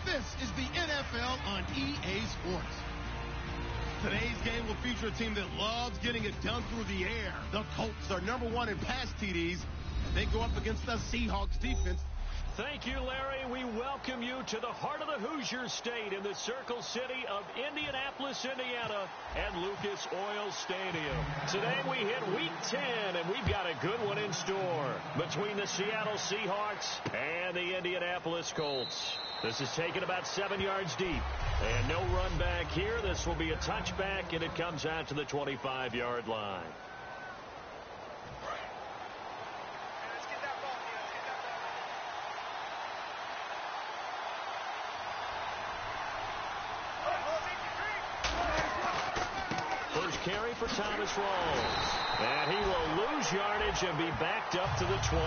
This is the NFL on EA Sports. Today's game will feature a team that loves getting it done through the air. The Colts are #1 in pass TDs. They go up against the Seahawks defense. Thank you, Larry. We welcome you to the heart of the Hoosier State in the Circle City of Indianapolis, Indiana, at Lucas Oil Stadium. Today we hit Week 10, and we've got a good one in store between the Seattle Seahawks and the Indianapolis Colts. This is taken about 7 yards deep, and no run back here. This will be a touchback, and it comes out to the 25-yard line. Carry for Thomas Rawls. And he will lose yardage and be backed up to the 24.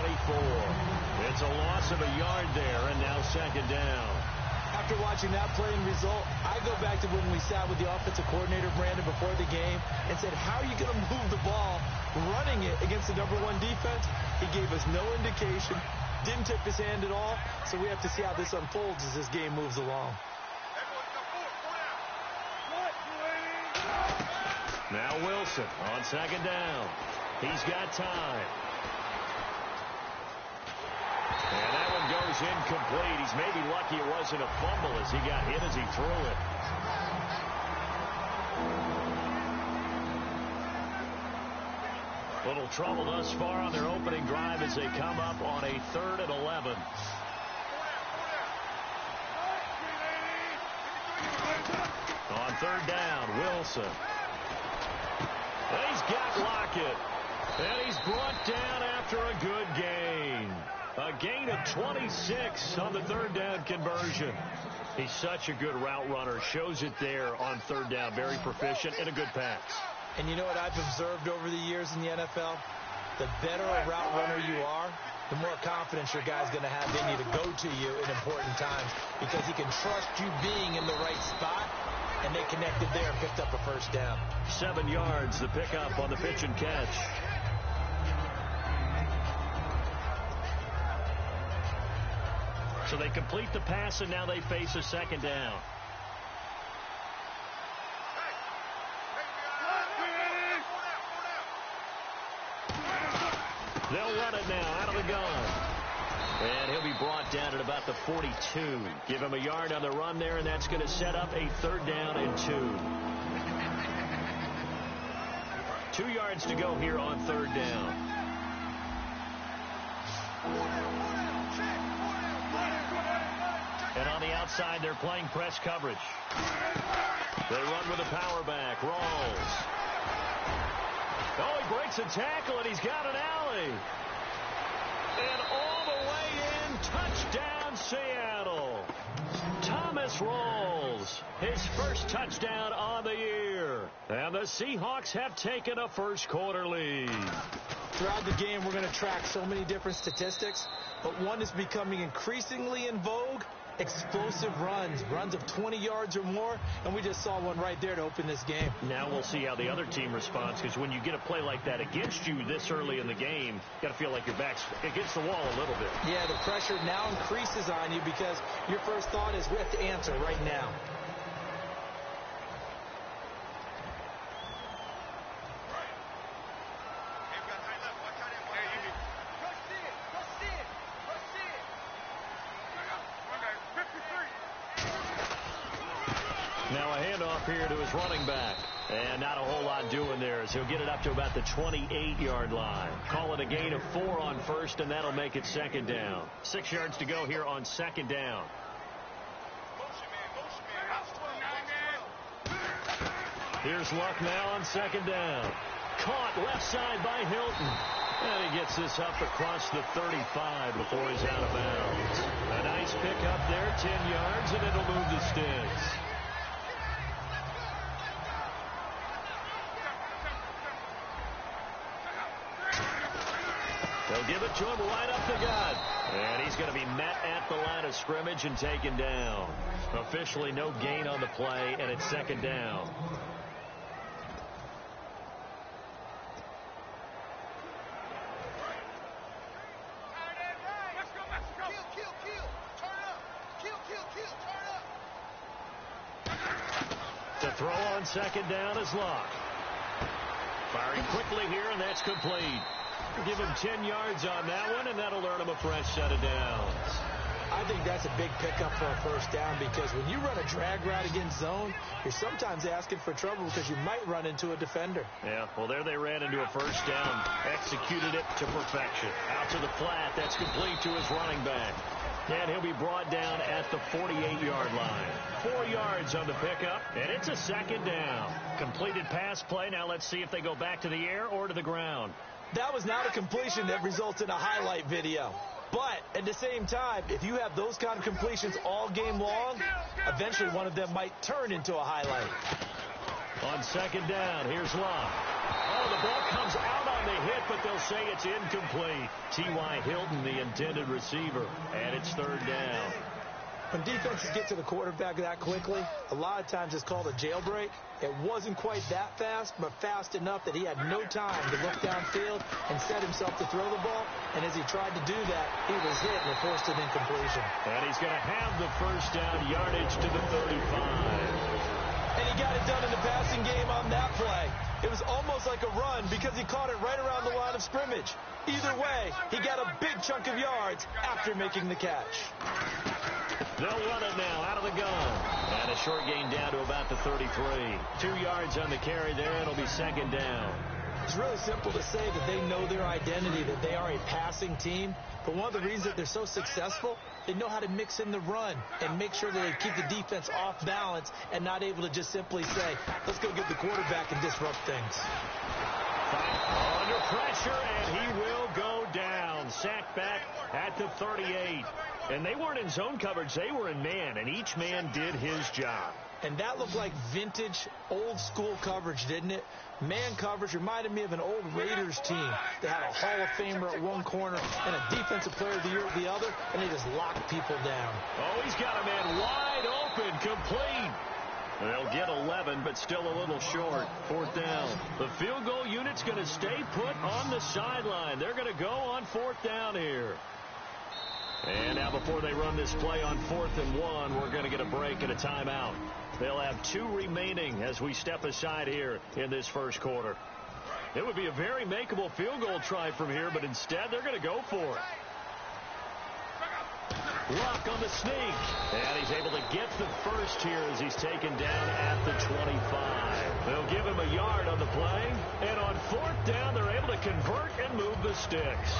It's a loss of a yard there, and now second down. After watching that play and result, I go back to when we sat with the offensive coordinator, Brandon, before the game and said, how are you going to move the ball running it against the #1 defense? He gave us no indication, didn't tip his hand at all, so we have to see how this unfolds as this game moves along. Now Wilson on second down. He's got time. And that one goes incomplete. He's maybe lucky it wasn't a fumble as he got hit as he threw it. Little trouble thus far on their opening drive as they come up on a 3rd and 11. On 3rd down, Wilson. He's got Lockett, and he's brought down after a good gain. A gain of 26 on the 3rd down conversion. He's such a good route runner. Shows it there on 3rd down. Very proficient and a good pass. And you know what I've observed over the years in the NFL? The better a route runner you are, the more confidence your guy's going to have in you to go to you in important times because he can trust you being in the right spot. And they connected there and picked up a 1st down. 7 yards the pickup on the pitch and catch. So they complete the pass, and now they face a 2nd down. They'll run it now out of the gun. And he'll be brought down at about the 42. Give him a yard on the run there, and that's going to set up a 3rd down and 2. 2 yards to go here on 3rd down. And on the outside, they're playing press coverage. They run with a power back. Rawls. Oh, he breaks a tackle, and he's got an alley. And all the way in, touchdown Seattle. Thomas Rawls, his first touchdown on the year. And the Seahawks have taken a first-quarter lead. Throughout the game, we're going to track so many different statistics, but one is becoming increasingly in vogue. Explosive runs of 20 yards or more, and we just saw one right there to open this game. Now we'll see how the other team responds, because when you get a play like that against you this early in the game, you got to feel like your back's against the wall a little bit. Yeah, the pressure now increases on you because your first thought is we have to answer right now. Now a handoff here to his running back. And not a whole lot doing there as he'll get it up to about the 28-yard line. Call it a gain of 4 on 1st, and that'll make it 2nd down. 6 yards to go here on 2nd down. Here's Luck now on 2nd down. Caught left side by Hilton. And he gets this up across the 35 before he's out of bounds. A nice pickup there, 10 yards, and it'll move the sticks. They'll give it to him right up the gut. And he's going to be met at the line of scrimmage and taken down. Officially no gain on the play, and it's 2nd down. throw on second down is Locke. Firing quickly here, and that's complete. Give him 10 yards on that one, and that'll earn him a fresh set of downs. I think that's a big pickup for a first down, because when you run a drag route against zone, you're sometimes asking for trouble because you might run into a defender. Yeah, well, there they ran into a first down. Executed it to perfection. Out to the flat. That's complete to his running back. And he'll be brought down at the 48-yard line. 4 yards on the pickup, and it's a second down. Completed pass play. Now let's see if they go back to the air or to the ground. That was not a completion that results in a highlight video. But at the same time, if you have those kind of completions all game long, eventually one of them might turn into a highlight. On second down, here's Locke. Oh, the ball comes out on the hit, but they'll say it's incomplete. T.Y. Hilton, the intended receiver, and it's third down. When defenses get to the quarterback that quickly, a lot of times it's called a jailbreak. It wasn't quite that fast, but fast enough that he had no time to look downfield and set himself to throw the ball. And as he tried to do that, he was hit and forced an incompletion. And he's going to have the first down yardage to the 35. And he got it done in the passing game on that play. It was almost like a run because he caught it right around the line of scrimmage. Either way, he got a big chunk of yards after making the catch. They'll run it now out of the gun. And a short gain down to about the 33. 2 yards on the carry there. It'll be second down. It's really simple to say that they know their identity, that they are a passing team. But one of the reasons that they're so successful, they know how to mix in the run and make sure that they keep the defense off balance and not able to just simply say, let's go get the quarterback and disrupt things. Under pressure, and he will go down. Sacked back at the 38. And they weren't in zone coverage. They were in man, and each man did his job. And that looked like vintage, old-school coverage, didn't it? Man coverage reminded me of an old Raiders team that had a Hall of Famer at one corner and a Defensive Player of the Year at the other, and they just locked people down. Oh, he's got a man wide open, complete. They'll get 11, but still a little short. Fourth down. The field goal unit's going to stay put on the sideline. They're going to go on fourth down here. And now before they run this play on 4th and 1, we're going to get a break and a timeout. They'll have 2 remaining as we step aside here in this first quarter. It would be a very makeable field goal try from here, but instead they're going to go for it. Locke on the sneak. And he's able to get the first here as he's taken down at the 25. They'll give him a yard on the play. And on 4th down, they're able to convert and move the sticks.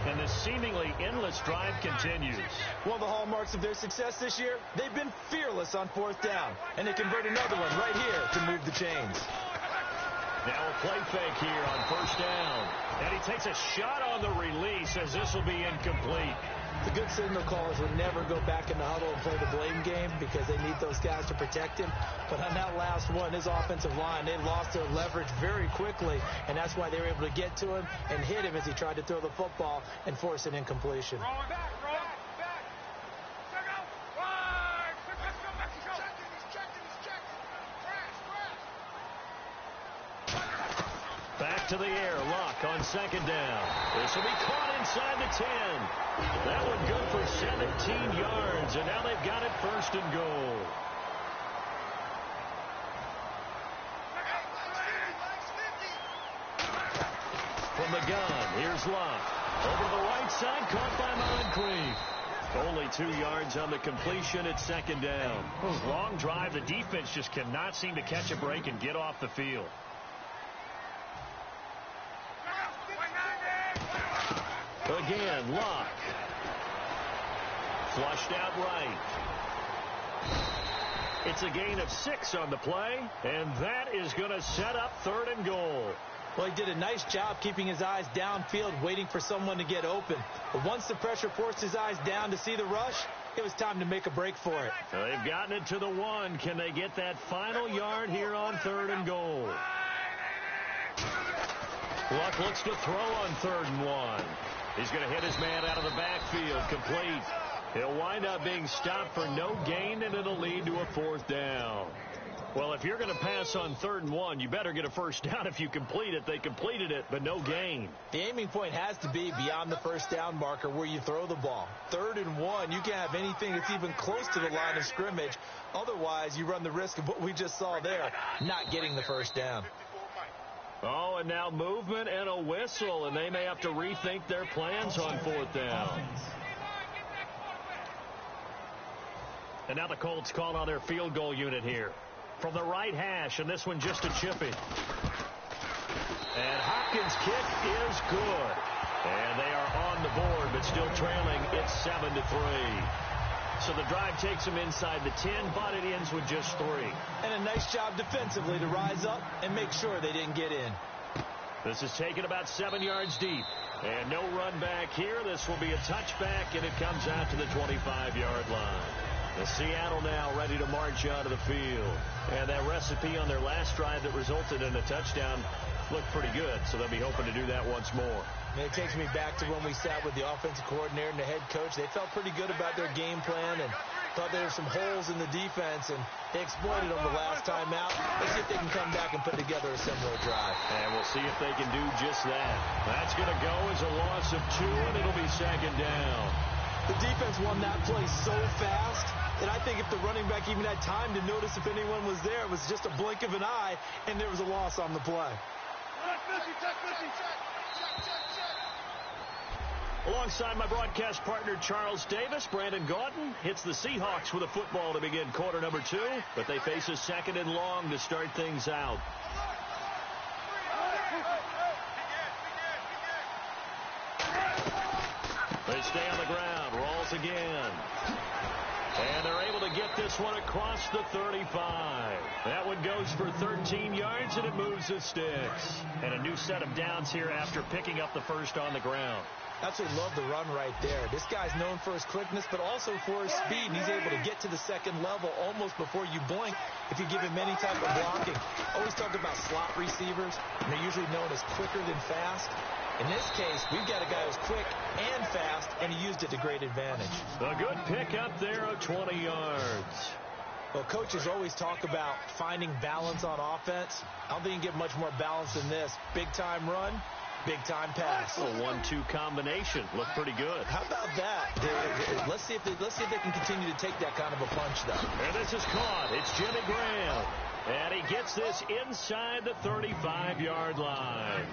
And the seemingly endless drive continues. One of the hallmarks of their success this year, they've been fearless on 4th down. And they convert another one right here to move the chains. Now a play fake here on 1st down. And he takes a shot on the release as this will be incomplete. The good signal callers would never go back in the huddle and play the blame game because they need those guys to protect him. But on that last one, his offensive line, they lost their leverage very quickly, and that's why they were able to get to him and hit him as he tried to throw the football and force an incompletion. Back to the air. Locke on 2nd down. This will be caught inside the 10. That one good for 17 yards, and now they've got it 1st and goal. From the gun, here's Locke. Over to the right side, caught by Moncrief. Only 2 yards on the completion at 2nd down. Long drive. The defense just cannot seem to catch a break and get off the field. Again, Locke. Flushed out right. It's a gain of 6 on the play, and that is going to set up 3rd and goal. Well, he did a nice job keeping his eyes downfield, waiting for someone to get open. But once the pressure forced his eyes down to see the rush, it was time to make a break for it. They've gotten it to the 1. Can they get that final yard here on 3rd and goal? Luck looks to throw on 3rd and 1. He's going to hit his man out of the backfield, complete. He'll wind up being stopped for no gain, and it'll lead to a 4th down. Well, if you're going to pass on 3rd and 1, you better get a first down if you complete it. They completed it, but no gain. The aiming point has to be beyond the first down marker where you throw the ball. 3rd and 1, you can't have anything that's even close to the line of scrimmage. Otherwise, you run the risk of what we just saw there, not getting the first down. Oh, and now movement and a whistle, and they may have to rethink their plans on 4th down. And now the Colts call on their field goal unit here. From the right hash, and this one just a chippy. And Hopkins' kick is good. And they are on the board, but still trailing. It's 7-3. So the drive takes them inside the 10, but it ends with just 3. And a nice job defensively to rise up and make sure they didn't get in. This is taken about 7 yards deep. And no run back here. This will be a touchback, and it comes out to the 25-yard line. The Seattle now ready to march out of the field. And that recipe on their last drive that resulted in a touchdown looked pretty good, so they'll be hoping to do that once more. And it takes me back to when we sat with the offensive coordinator and the head coach. They felt pretty good about their game plan and thought there were some holes in the defense, and they exploited them the last time out. Let's see if they can come back and put together a similar drive. And we'll see if they can do just that. That's going to go as a loss of 2, and it'll be 2nd down. The defense won that play so fast, and I think if the running back even had time to notice if anyone was there, it was just a blink of an eye, and there was a loss on the play. Alongside my broadcast partner, Charles Davis, Brandon Gaudin hits the Seahawks with a football to begin quarter number 2, but they face a 2nd and long to start things out. They stay on the ground, rolls again. And they're able to get this one across the 35. That one goes for 13 yards, and it moves the sticks. And a new set of downs here after picking up the first on the ground. Absolutely love the run right there. This guy's known for his quickness, but also for his speed, and he's able to get to the 2nd level almost before you blink if you give him any type of blocking. Always talk about slot receivers, and they're usually known as quicker than fast. In this case, we've got a guy who's quick and fast, and he used it to great advantage. A good pickup there of 20 yards. Well, coaches always talk about finding balance on offense. I don't think you can get much more balance than this. Big-time run, big-time pass. A 1-2 combination. Looked pretty good. How about that? Let's see if they can continue to take that kind of a punch, though. And this is caught. It's Jimmy Graham. And he gets this inside the 35-yard line.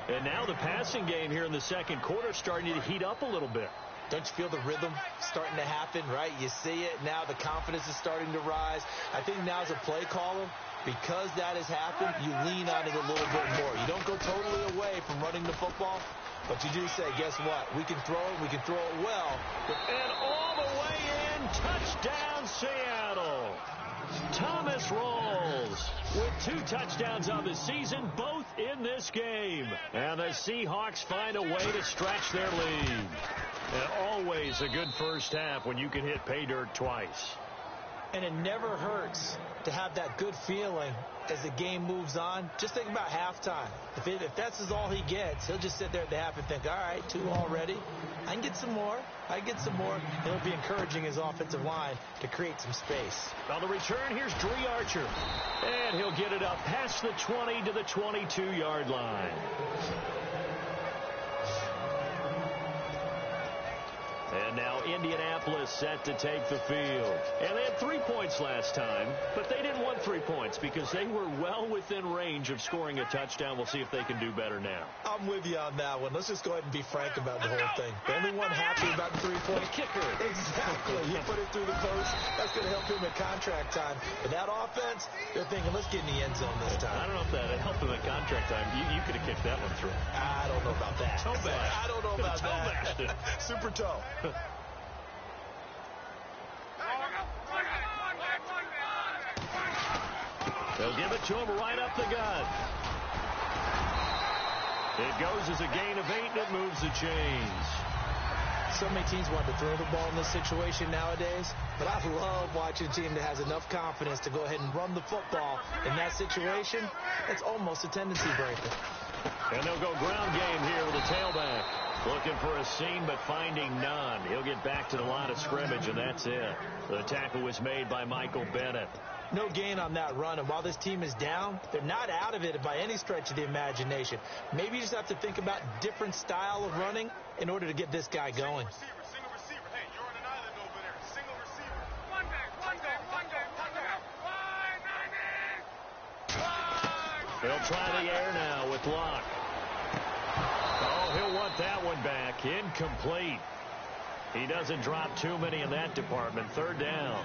And now the passing game here in the 2nd quarter starting to heat up a little bit. Don't you feel the rhythm starting to happen, right? You see it. Now the confidence is starting to rise. I think now as a play caller, because that has happened, you lean on it a little bit more. You don't go totally away from running the football, but you do say, guess what? We can throw it. We can throw it well. And all the way in, touchdown Seattle. Thomas Rawls with 2 touchdowns on the season, both in this game. And the Seahawks find a way to stretch their lead. And always a good first half when you can hit pay dirt twice. And it never hurts to have that good feeling as the game moves on. Just think about halftime. If that's all he gets, he'll just sit there at the half and think, all right, 2 already. I can get some more. And it'll be encouraging his offensive line to create some space. On the return, here's Dre Archer. And he'll get it up past the 20 to the 22-yard line. And now Indianapolis set to take the field. And they had 3 points last time, but they didn't want 3 points because they were well within range of scoring a touchdown. We'll see if they can do better now. I'm with you on that one. Let's just go ahead and be frank about the whole thing. The only one happy about the 3-point kicker. Exactly. You put it through the post. That's going to help him at contract time. But that offense, they're thinking, let's get in the end zone this time. I don't know if that helped him at contract time. You could have kicked that one through. I don't know about that. Toe bash. I don't know about that. Super toe. They'll give it to him right up the gut. It goes as a gain of 8, and it moves the chains. So many teams want to throw the ball in this situation nowadays, but I love watching a team that has enough confidence to go ahead and run the football in that situation. It's almost a tendency breaker. And they'll go ground game here with a tailback. Looking for a seam, but finding none. He'll get back to the line of scrimmage, and that's it. The tackle was made by Michael Bennett. No gain on that run, and while this team is down, they're not out of it by any stretch of the imagination. Maybe you just have to think about different style of running in order to get this guy going. Single receiver. Hey, you're on an island over there. Single receiver. One back. They'll try the air now with Locke. Oh, he'll want that one back. Incomplete. He doesn't drop too many in that department. Third down.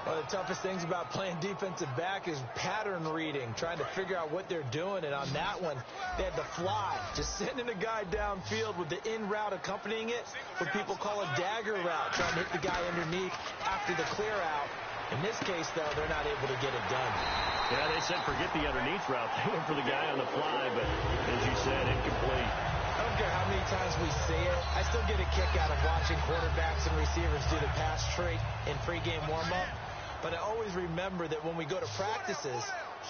One of the toughest things about playing defensive back is pattern reading, trying to figure out what they're doing. And on that one, they had to fly, just sending a guy downfield with the in route accompanying it, what people call a dagger route, trying to hit the guy underneath after the clear out. In this case, though, they're not able to get it done. Yeah, they said forget the underneath route. They went for the guy on the fly, but as you said, incomplete. I don't care how many times we see it. I still get a kick out of watching quarterbacks and receivers do the pass trait in pregame warm-up. But I always remember that when we go to practices,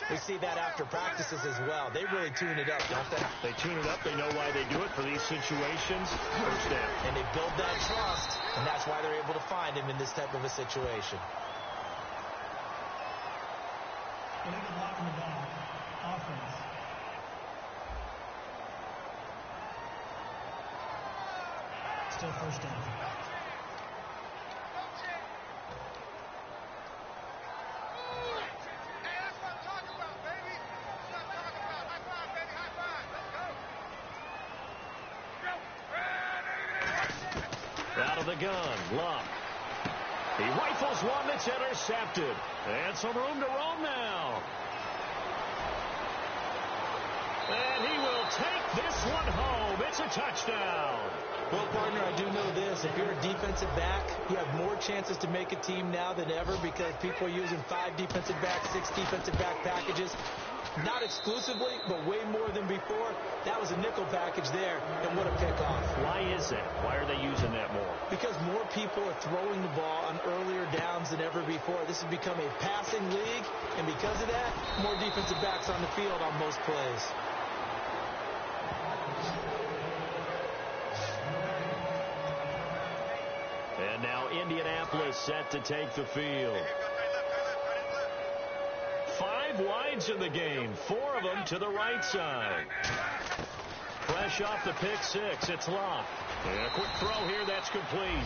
we see that after practices as well. They really tune it up, don't they? They tune it up. They know why they do it for these situations. First down. And they build that trust, and that's why they're able to find him in this type of a situation. Illegal block in the ball. Offense. Still first down. Out of the gun, Locke. He rifles one that's intercepted. And some room to roam now. And he will take this one home. It's a touchdown. Well, partner, I do know this. If you're a defensive back, you have more chances to make a team now than ever because people are using 5 defensive backs, 6 defensive back packages. Not exclusively, but way more than before. That was a nickel package there, and what a pickoff. Why is that? Why are they using that more? Because more people are throwing the ball on earlier downs than ever before. This has become a passing league, and because of that, more defensive backs on the field on most plays. And now Indianapolis set to take the field. 5 wides in the game, 4 of them to the right side. Fresh off the pick 6, it's Locke. And a quick throw here, that's complete.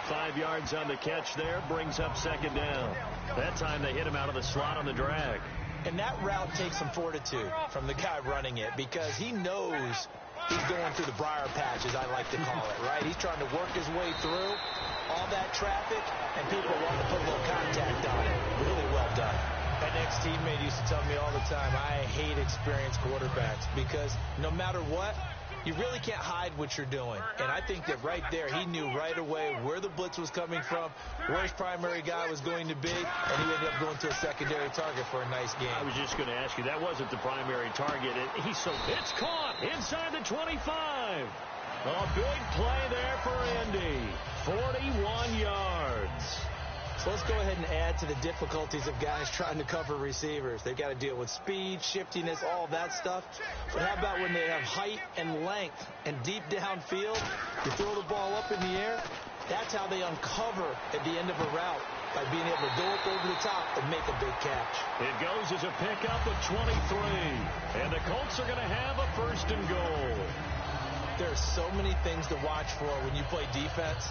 5 yards on the catch there, brings up second down. That time they hit him out of the slot on the drag. And that route takes some fortitude from the guy running it because he knows he's going through the briar patch, as I like to call it, right? He's trying to work his way through all that traffic, and people want to put a little contact on it. Really well done. My next teammate used to tell me all the time, I hate experienced quarterbacks because no matter what, you really can't hide what you're doing. And I think that right there, he knew right away where the blitz was coming from, where his primary guy was going to be, and he ended up going to a secondary target for a nice game. I was just going to ask you, that wasn't the primary target. It's caught inside the 25. A big play there for Indy. 41 yards. So let's go ahead and add to the difficulties of guys trying to cover receivers. They've got to deal with speed, shiftiness, all that stuff. But how about when they have height and length and deep downfield? You throw the ball up in the air. That's how they uncover at the end of a route, by being able to go up over the top and make a big catch. It goes as a pickup of 23. And the Colts are going to have a first and goal. There's so many things to watch for when you play defense.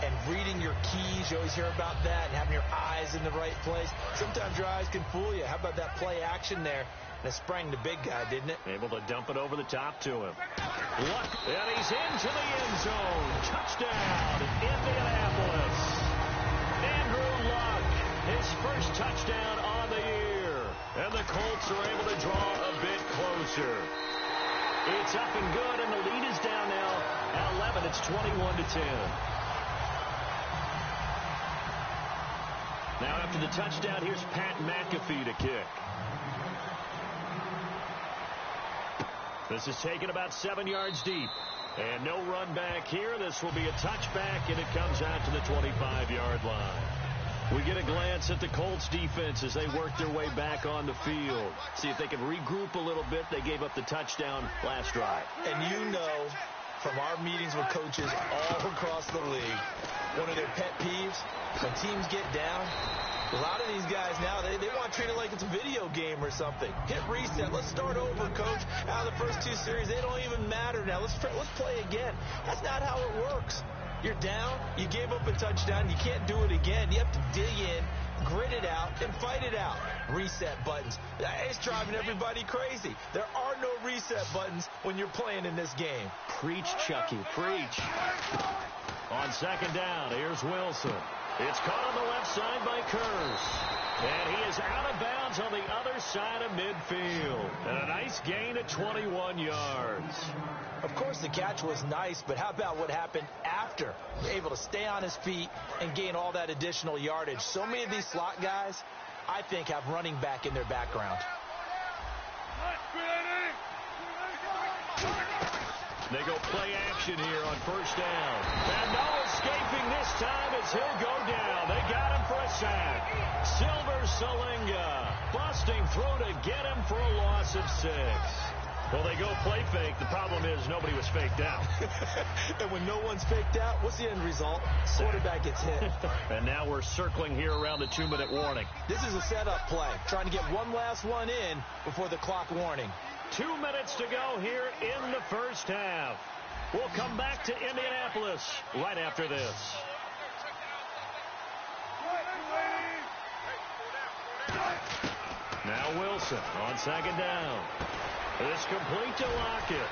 And reading your keys, you always hear about that, and having your eyes in the right place. Sometimes your eyes can fool you. How about that play action there? And it sprang the big guy, didn't it? Able to dump it over the top to him. Luck, and he's into the end zone. Touchdown, Indianapolis. Andrew Luck, his first touchdown on the year. And the Colts are able to draw a bit closer. It's up and good, and the lead is down now at 11. It's 21-10. Now after the touchdown, here's Pat McAfee to kick. This is taken about 7 yards deep. And no run back here. This will be a touchback, and it comes out to the 25-yard line. We get a glance at the Colts defense as they work their way back on the field. See if they can regroup a little bit. They gave up the touchdown last drive. And you know from our meetings with coaches all across the league. One of their pet peeves, when teams get down, a lot of these guys now, they want to treat it like it's a video game or something. Hit reset. Let's start over, coach. Out of the first 2 series, they don't even matter now. Let's play again. That's not how it works. You're down. You gave up a touchdown. You can't do it again. You have to dig in, grit it out, and fight it out. Reset buttons. It's driving everybody crazy. There are no reset buttons when you're playing in this game. Preach, Chucky, preach. On second down, here's Wilson. It's caught on the left side by Kearse. And he is out of bounds on the other side of midfield. And a nice gain of 21 yards. Of course, the catch was nice, but how about what happened after? Able to stay on his feet and gain all that additional yardage. So many of these slot guys, I think, have running back in their background. They go play action here on first down. And no escaping this time as he'll go down. They got him for a sack. Silver Salinga busting through to get him for a loss of 6. Well, they go play fake. The problem is nobody was faked out. And when no one's faked out, what's the end result? Quarterback gets hit. And now we're circling here around the 2-minute warning. This is a setup play, trying to get one last one in before the clock warning. 2 minutes to go here in the first half. We'll come back to Indianapolis right after this. Now Wilson on second down. It's complete to Lockett.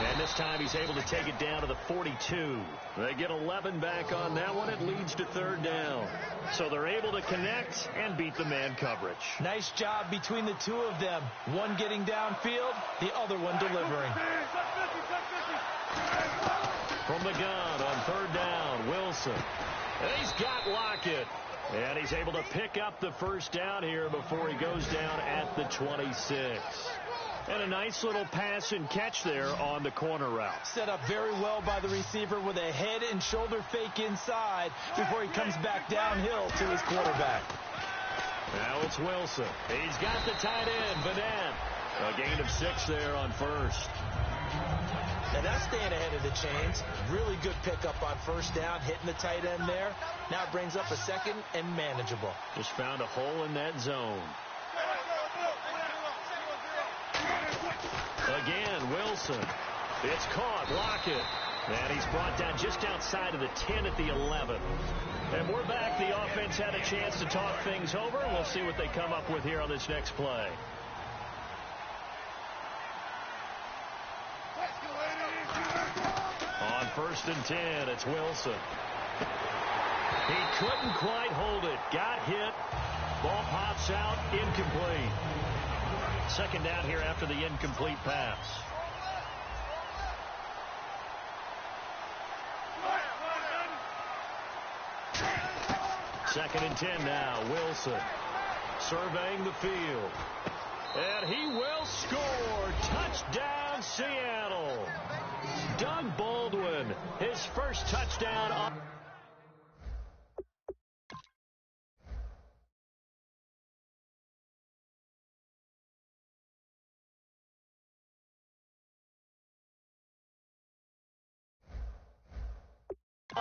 And this time he's able to take it down to the 42. They get 11 back on that one. It leads to third down. So they're able to connect and beat the man coverage. Nice job between the two of them. One getting downfield, the other one delivering. From the gun on third down, Wilson. And he's got Lockett. And he's able to pick up the first down here before he goes down at the 26. And a nice little pass and catch there on the corner route. Set up very well by the receiver with a head and shoulder fake inside before he comes back downhill to his quarterback. Now it's Wilson. He's got the tight end, Vanette. A gain of 6 there on first. Now that's staying ahead of the chains. Really good pickup on first down, hitting the tight end there. Now it brings up a second and manageable. Just found a hole in that zone. Again, Wilson. It's caught. Lockett. And he's brought down just outside of the 10 at the 11. And we're back. The offense had a chance to talk things over. We'll see what they come up with here on this next play. On first and 10, it's Wilson. He couldn't quite hold it. Got hit. Ball pops out. Incomplete. Second down here after the incomplete pass. Second and 10 now. Wilson surveying the field. And he will score. Touchdown, Seattle. Doug Baldwin, his first touchdown on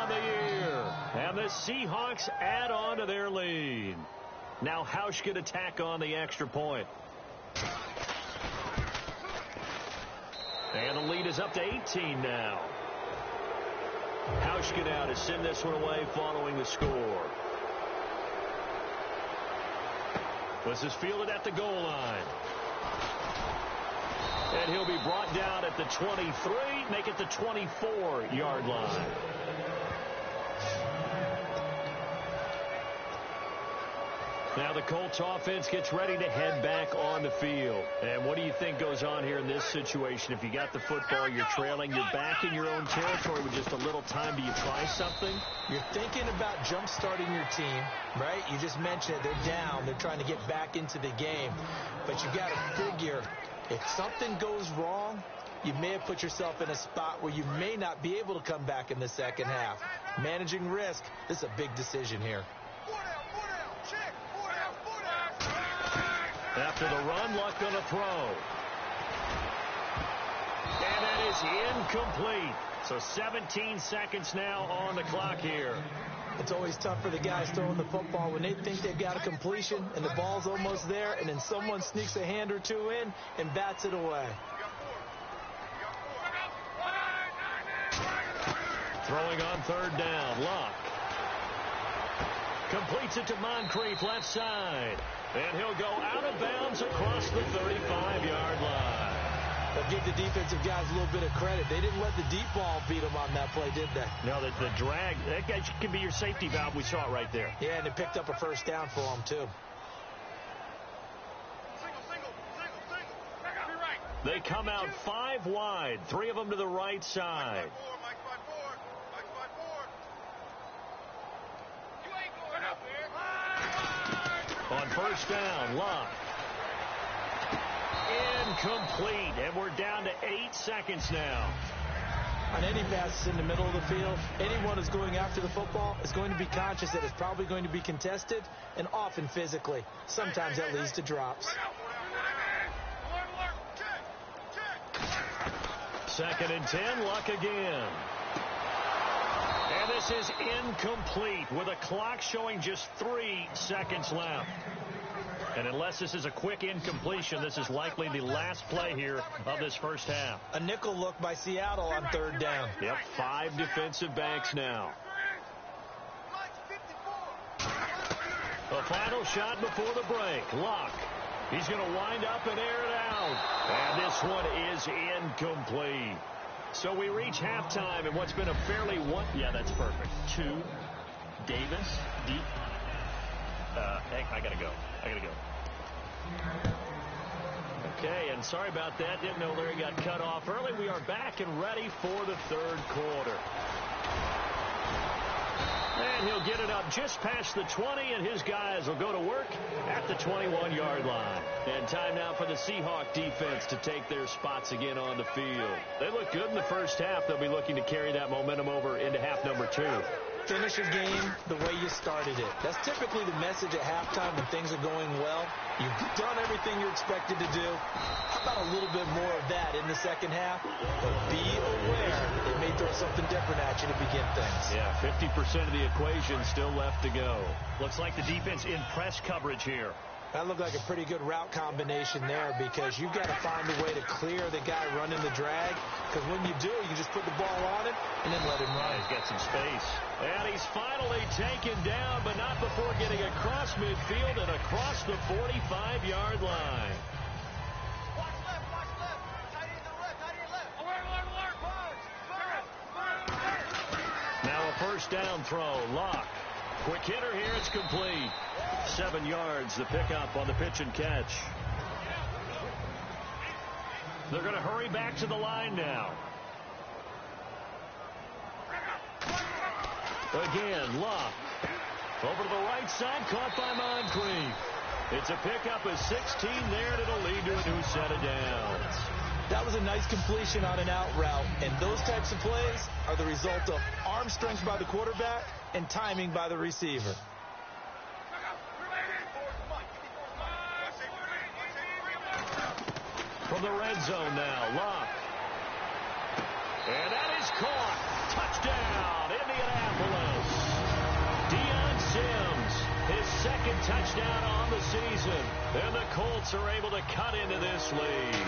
the year. And the Seahawks add on to their lead. Now Hausch can attack on the extra point. And the lead is up to 18 now. Hauschka now to send this one away following the score. This is fielded at the goal line. And he'll be brought down at the 23, make it the 24-yard line. Now the Colts offense gets ready to head back on the field. And what do you think goes on here in this situation? If you got the football, you're trailing, you're back in your own territory with just a little time. Do you try something? You're thinking about jump-starting your team, right? You just mentioned it. They're down. They're trying to get back into the game. But you got to figure, if something goes wrong, you may have put yourself in a spot where you may not be able to come back in the second half. Managing risk, this is a big decision here. After the run, Luck going to throw. And that is incomplete. So 17 seconds now on the clock here. It's always tough for the guys throwing the football when they think they've got a completion and the ball's almost there, and then someone sneaks a hand or two in and bats it away. Throwing on third down, Luck. Completes it to Moncrief, left side. And he'll go out of bounds across the 35-yard line. They'll give the defensive guys a little bit of credit. They didn't let the deep ball beat them on that play, did they? No, the drag, that guy can be your safety valve. We saw it right there. Yeah, and it picked up a first down for them, too. They come out 5 wide, 3 of them to the right side. On first down, Luck. Incomplete, and we're down to 8 seconds now. On any passes in the middle of the field, anyone who's going after the football is going to be conscious that it's probably going to be contested, and often physically. Sometimes that leads to drops. Second and 10, Luck again. And this is incomplete with a clock showing just 3 seconds left. And unless this is a quick incompletion, this is likely the last play here of this first half. A nickel look by Seattle on third down. Yep, 5 defensive backs now. The final shot before the break. Luck. He's going to wind up and air it out. And this one is incomplete. So we reach halftime in what's been a fairly yeah, that's perfect. 2, Davis, deep. Hey, I got to go. Okay, and sorry about that. Didn't know Larry got cut off early. We are back and ready for the third quarter. And he'll get it up just past the 20, and his guys will go to work at the 21-yard line. And time now for the Seahawk defense to take their spots again on the field. They look good in the first half. They'll be looking to carry that momentum over into half number 2. Finish a game the way you started it. That's typically the message at halftime when things are going well. You've done everything you're expected to do. How about a little bit more of that in the second half? But be aware it may throw something different at you to begin things. Yeah, 50% of the equation still left to go. Looks like the defense in press coverage here. That looked like a pretty good route combination there because you've got to find a way to clear the guy running the drag. Because when you do, you just put the ball on him and then let him run. He's got some space. And he's finally taken down, but not before getting across midfield and across the 45-yard line. Watch left. Tight end to the left. Now a first down throw. Luck. Quick hitter here. It's complete. 7 yards, the pickup on the pitch and catch. They're going to hurry back to the line now. Again, Luck. Over to the right side, caught by Moncrief. It's a pickup of 16 there, and it'll lead to a new set of downs. That was a nice completion on an out route, and those types of plays are the result of arm strength by the quarterback and timing by the receiver. From the red zone now, Luck. And that is caught. Touchdown, Indianapolis. Deion Sims, his second touchdown on the season. And the Colts are able to cut into this lead.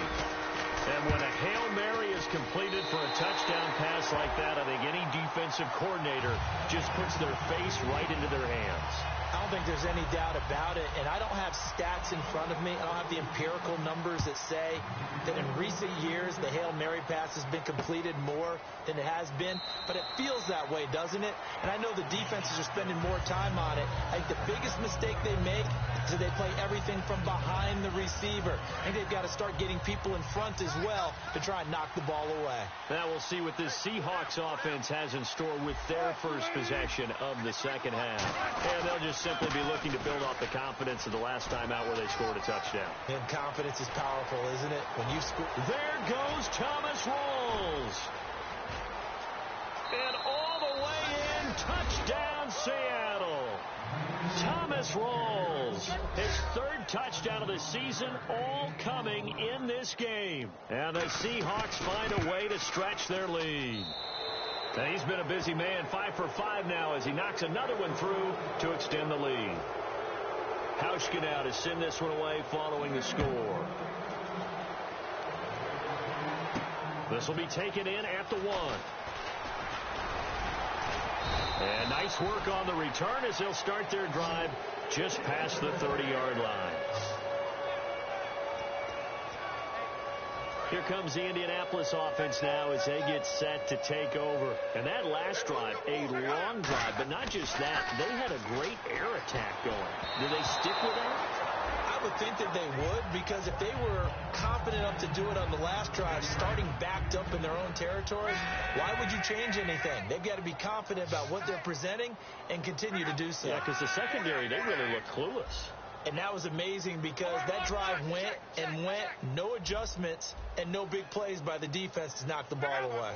And when a Hail Mary is completed for a touchdown pass like that, I think any defensive coordinator just puts their face right into their hands. I don't think there's any doubt about it, and I don't have stats in front of me. I don't have the empirical numbers that say that in recent years the Hail Mary pass has been completed more than it has been, but it feels that way, doesn't it? And I know the defenses are spending more time on it. I think the biggest mistake they make is that they play everything from behind the receiver. I think they've got to start getting people in front as well to try and knock the ball away. Now we'll see what this Seahawks offense has in store with their first possession of the second half. And they'll just simply be looking to build off the confidence of the last time out where they scored a touchdown. And confidence is powerful, isn't it? When you score. There goes Thomas Rawls. And all the way in Touchdown, Seattle. Thomas Rawls, his third touchdown of the season, all coming in this game. And the Seahawks find a way to stretch their lead. And he's been a busy man, 5 for 5 now as he knocks another one through to extend the lead. Hauschka now to send this one away following the score. This will be taken in at the 1. And nice work on the return as they'll start their drive just past the 30-yard line. Here comes the Indianapolis offense now as they get set to take over. And that last drive, a long drive, but not just that. They had a great air attack going. Do they stick with that? I would think that they would, because if they were confident enough to do it on the last drive, starting backed up in their own territory, why would you change anything? They've got to be confident about what they're presenting and continue to do so. Yeah, because the secondary, they really look clueless. And that was amazing because that drive went and went, no adjustments, and no big plays by the defense to knock the ball away.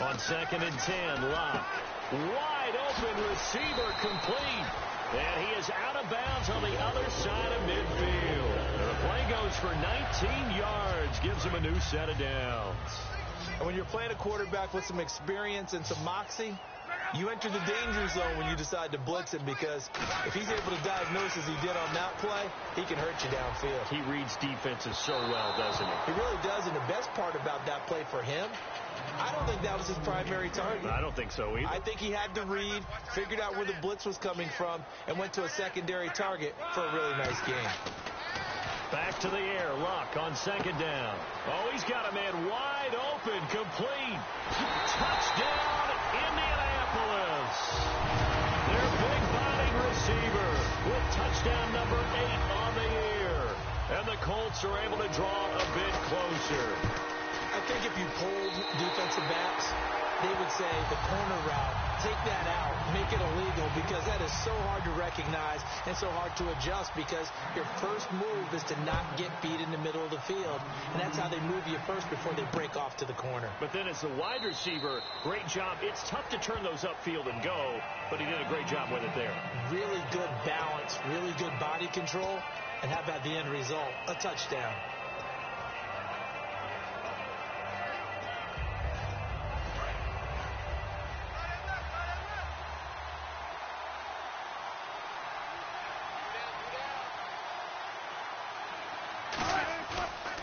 On 2nd and 10, Locke. Wide open receiver complete. And he is out of bounds on the other side of midfield. And the play goes for 19 yards, gives him a new set of downs. And when you're playing a quarterback with some experience and some moxie, you enter the danger zone when you decide to blitz him, because if he's able to diagnose as he did on that play, he can hurt you downfield. He reads defenses so well, doesn't he? He really does, and the best part about that play for him, I don't think that was his primary target. I don't think so either. I think he had to read, figured out where the blitz was coming from, and went to a secondary target for a really nice game. Back to the air, Luck on 2nd down. Oh, he's got a man wide open, complete. Touchdown, Indianapolis. Their big body receiver with touchdown number 8 on the year. And the Colts are able to draw a bit closer. I think if you polled defensive backs, they would say the corner route, take that out, make it illegal, because that is so hard to recognize and so hard to adjust, because your first move is to not get beat in the middle of the field, and that's how they move you first before they break off to the corner. But then as the wide receiver, great job. It's tough to turn those upfield and go, but he did a great job with it there. Really good balance, really good body control, and how about the end result? A touchdown.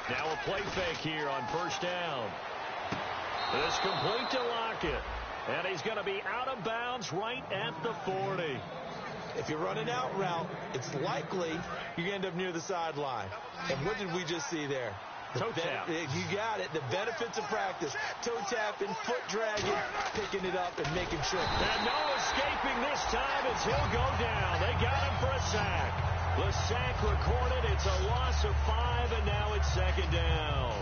Now a play fake here on 1st down. This complete to Lockett. And he's going to be out of bounds right at the 40. If you're running out route, it's likely you're going to end up near the sideline. And what did we just see there? Toe tap. You got it. The benefits of practice. Toe tapping, foot dragging, picking it up and making sure. And no escaping this time as he'll go down. They got him for a sack. The sack recorded. It's a loss of 5, and now it's 2nd down.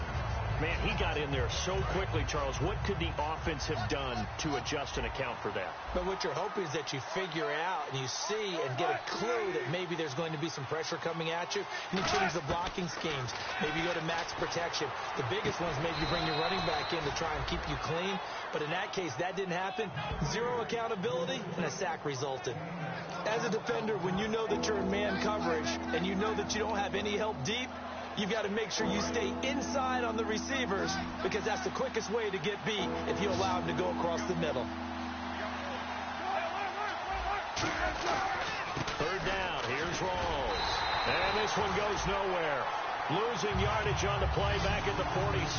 Man, he got in there so quickly, Charles. What could the offense have done to adjust and account for that? But what you're hoping is that you figure out and you see and get a clue that maybe there's going to be some pressure coming at you, and you change the blocking schemes. Maybe you go to max protection. The biggest one is maybe you bring your running back in to try and keep you clean. But in that case, that didn't happen. Zero accountability, and a sack resulted. As a defender, when you know that you're in man coverage and you know that you don't have any help deep, you've got to make sure you stay inside on the receivers, because that's the quickest way to get beat if you allow them to go across the middle. 3rd down, here's Rawls. And this one goes nowhere. Losing yardage on the play back at the 46.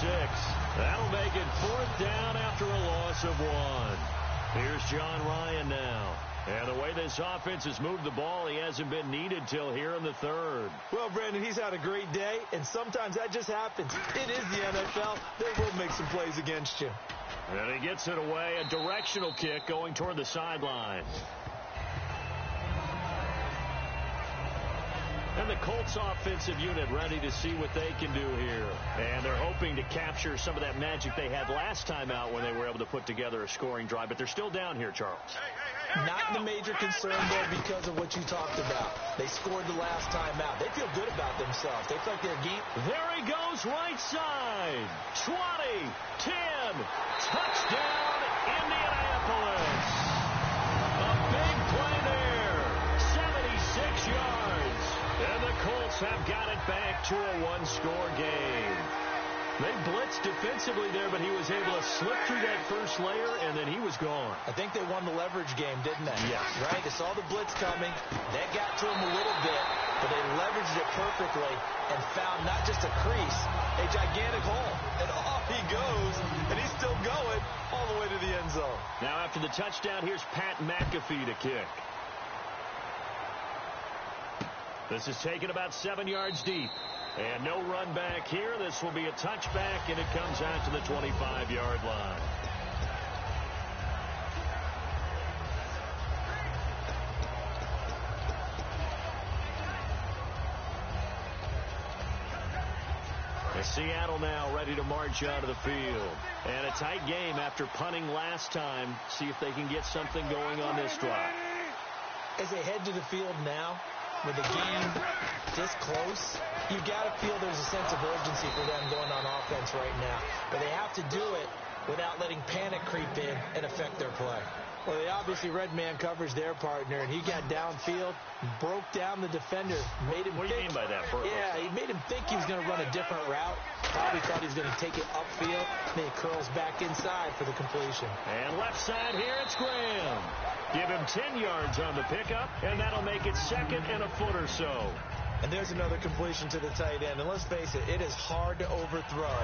That'll make it 4th down after a loss of 1. Here's John Ryan now. And the way this offense has moved the ball, he hasn't been needed till here in the 3rd. Well, Brandon, he's had a great day, and sometimes that just happens. It is the NFL. They will make some plays against you. And he gets it away, a directional kick going toward the sideline. And the Colts offensive unit ready to see what they can do here. And they're hoping to capture some of that magic they had last time out when they were able to put together a scoring drive. But they're still down here, Charles. Not the major concern, though, because of what you talked about. They scored the last time out. They feel good about themselves. They feel like their game. There he goes, right side. 20, 10, touchdown, Indianapolis. to a one-score game. They blitzed defensively there, but he was able to slip through that first layer, and then he was gone. I think they won the leverage game, didn't they? Yes. Right? They saw the blitz coming. That got to him a little bit, but they leveraged it perfectly and found not just a crease, a gigantic hole. And off he goes, and he's still going all the way to the end zone. Now after the touchdown, here's Pat McAfee to kick. This is taken about 7 yards deep. And no run back here. This will be a touchback, and it comes out to the 25-yard line. And Seattle now ready to march out of the field. And a tight game after punting last time. See if they can get something going on this drive. As they head to the field now, with the game this close, you got to feel there's a sense of urgency for them going on offense right now. But they have to do it without letting panic creep in and affect their play. Well, they obviously read man coverage their partner, and he got downfield, broke down the defender, made him What do you mean by that? Yeah, he made him think he was going to run a different route. Probably thought he was going to take it upfield. Then he curls back inside for the completion. And left side here, it's Graham. Give him 10 yards on the pickup, and that'll make it second and a foot or so. And there's another completion to the tight end. And let's face it, it is hard to overthrow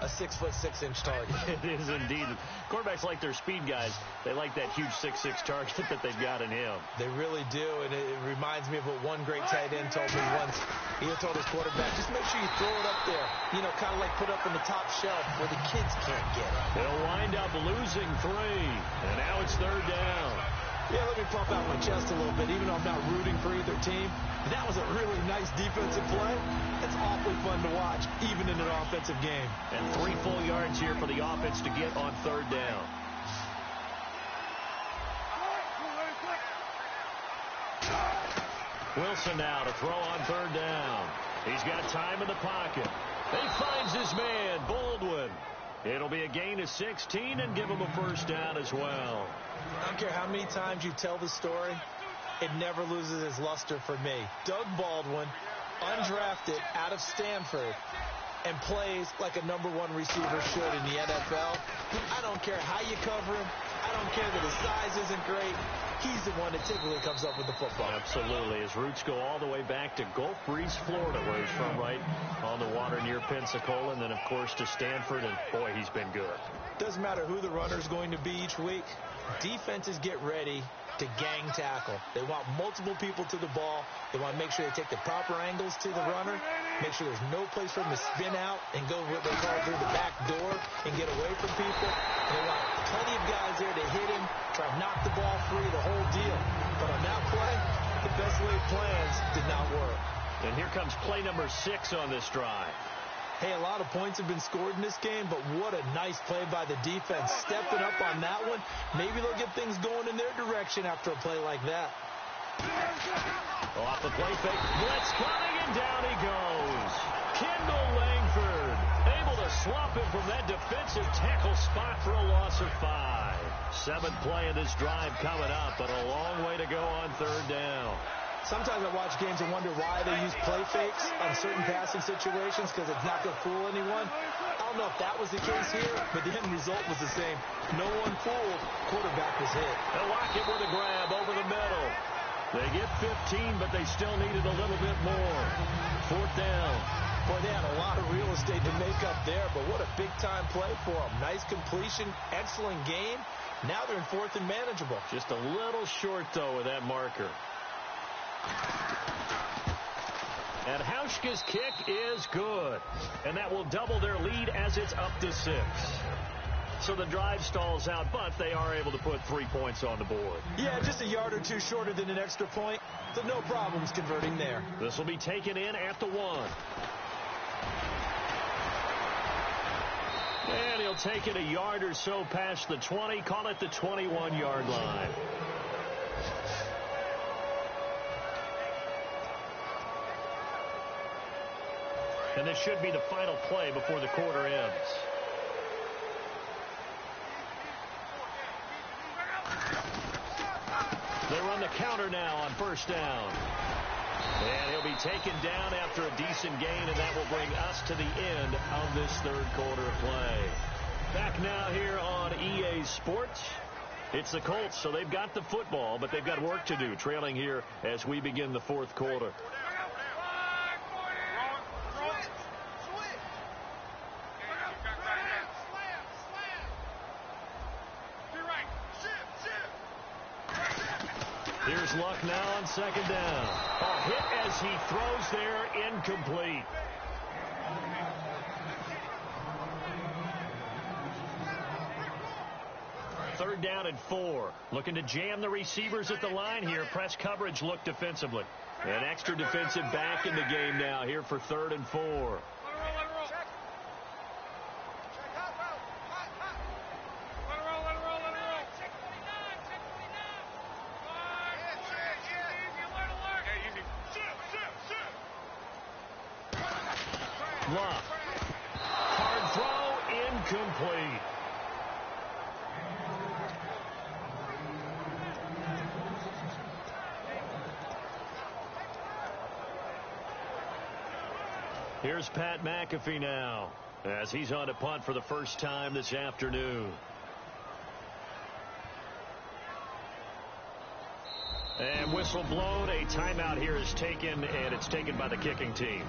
a 6'6" target. It is indeed. Quarterbacks like their speed guys. They like that huge 6'6" target that they've got in him. They really do, and it reminds me of what one great tight end told me once. He told his quarterback, just make sure you throw it up there. You know, kind of like put up on the top shelf where the kids can't get it. They'll wind up losing 3, and now it's third down. Yeah, let me pump out my chest a little bit, even though I'm not rooting for either team. That was a really nice defensive play. It's awfully fun to watch, even in an offensive game. And 3 full yards here for the offense to get on third down. Wilson now to throw on third down. He's got time in the pocket. He finds his man, Baldwin. It'll be a gain of 16 and give him a first down as well. I don't care how many times you tell the story, it never loses its luster for me. Doug Baldwin, undrafted out of Stanford, and plays like a #1 receiver should in the NFL. I don't care how you cover him. I don't care that his size isn't great. He's the one that typically comes up with the football. Absolutely. His roots go all the way back to Gulf Breeze, Florida, where he's from, right on the water near Pensacola, and then, of course, to Stanford, and, boy, he's been good. Doesn't matter who the runner's going to be each week. Defenses get ready to gang tackle. They want multiple people to the ball. They want to make sure they take the proper angles to the runner, make sure there's no place for him to spin out and go what they call through the back door and get away from people. And they want plenty of guys there to hit him, try to knock the ball free, the whole deal. But on that play, the best laid plans did not work. And here comes play number 6 on this drive. Hey, a lot of points have been scored in this game, but what a nice play by the defense. Stepping up on that one, maybe they'll get things going in their direction after a play like that. Off the play fake, blitz coming, and down he goes. Kendall Langford able to swap him from that defensive tackle spot for a loss of 5. 7th play of this drive coming up, but a long way to go on third down. Sometimes I watch games and wonder why they use play fakes on certain passing situations because it's not going to fool anyone. I don't know if that was the case here, but the end result was the same. No one fooled. Quarterback was hit. And Lockett with a grab over the middle. They get 15, but they still needed a little bit more. 4th down. Boy, they had a lot of real estate to make up there, but what a big-time play for them. Nice completion, excellent game. Now they're in 4th and manageable. Just a little short, though, with that marker. And Hauschka's kick is good. And that will double their lead as it's up to 6. So the drive stalls out, but they are able to put 3 points on the board. Yeah, just a yard or two shorter than an extra point. So no problems converting there. This will be taken in at the 1. And he'll take it a yard or so past the 20. Call it the 21-yard line. And this should be the final play before the quarter ends. They run the counter now on 1st down. And he'll be taken down after a decent gain, and that will bring us to the end of this third quarter of play. Back now here on EA Sports. It's the Colts, so they've got the football, but they've got work to do, trailing here as we begin the fourth quarter. Here's Luck now on second down. A hit as he throws there, incomplete. Third down and 4. Looking to jam the receivers at the line here. Press coverage look defensively. An extra defensive back in the game now here for 3rd and 4. Luck. Hard throw, incomplete. Here's Pat McAfee now as he's on to punt for the first time this afternoon. And whistle blown. A timeout here is taken, and it's taken by the kicking team.